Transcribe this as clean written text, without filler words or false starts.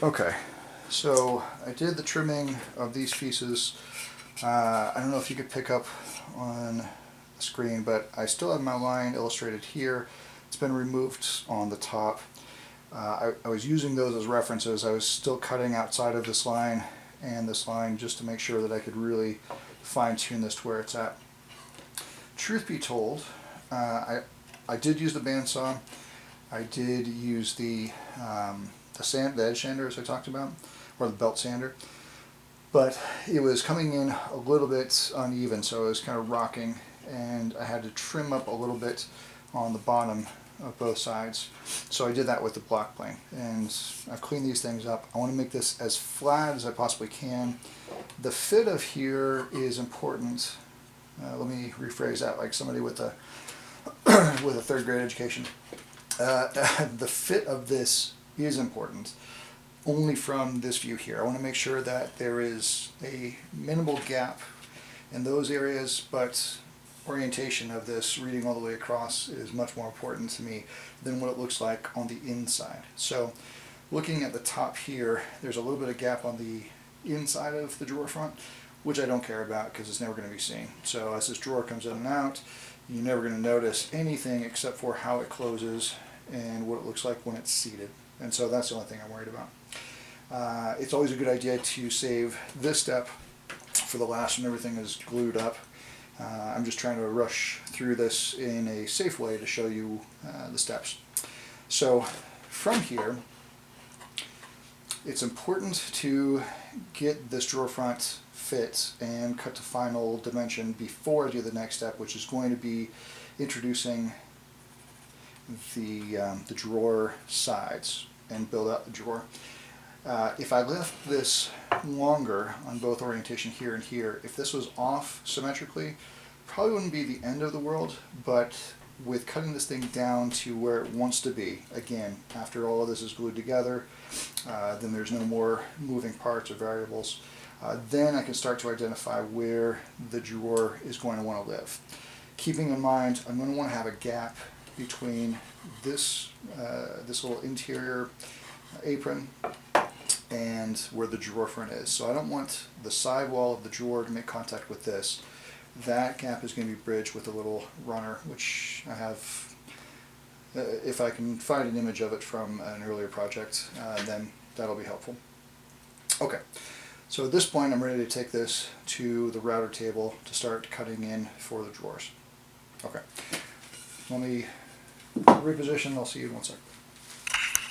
Okay, so I did the trimming of these pieces. I don't know if you could pick up on the screen, but I still have my line illustrated here. It's been removed on the top. I was using those as references. I was still cutting outside of this line and this line just to make sure that I could really fine-tune this to where it's at. Truth be told, I did use the bandsaw. I did use the edge sander, as I talked about, or the belt sander, but it was coming in a little bit uneven, so it was kind of rocking, and I had to trim up a little bit on the bottom of both sides. So I did that with the block plane, and I've cleaned these things up. I want to make this as flat as I possibly can. The fit of here is important. Let me rephrase that like somebody with a with a third grade education. The fit of this is important only from this view here. I want to make sure that there is a minimal gap in those areas, but orientation of this reading all the way across is much more important to me than what it looks like on the inside. So looking at the top here, there's a little bit of gap on the inside of the drawer front, which I don't care about because it's never going to be seen. So as this drawer comes in and out, you're never going to notice anything except for how it closes and what it looks like when it's seated. And so that's the only thing I'm worried about. It's always a good idea to save this step for the last when everything is glued up. I'm just trying to rush through this in a safe way to show you the steps. So from here, it's important to get this drawer front fit and cut to final dimension before I do the next step, which is going to be introducing the drawer sides and build out the drawer. If I left this longer on both orientation here and here, if this was off symmetrically, probably wouldn't be the end of the world, but with cutting this thing down to where it wants to be, again, after all of this is glued together, then there's no more moving parts or variables. Then I can start to identify where the drawer is going to want to live. Keeping in mind, I'm going to want to have a gap between this little interior apron and where the drawer front is. So I don't want the side wall of the drawer to make contact with this. That gap is going to be bridged with a little runner, which I have, if I can find an image of it from an earlier project, then that'll be helpful. Okay, so at this point I'm ready to take this to the router table to start cutting in for the drawers. Okay, let me reposition, I'll see you in 1 second.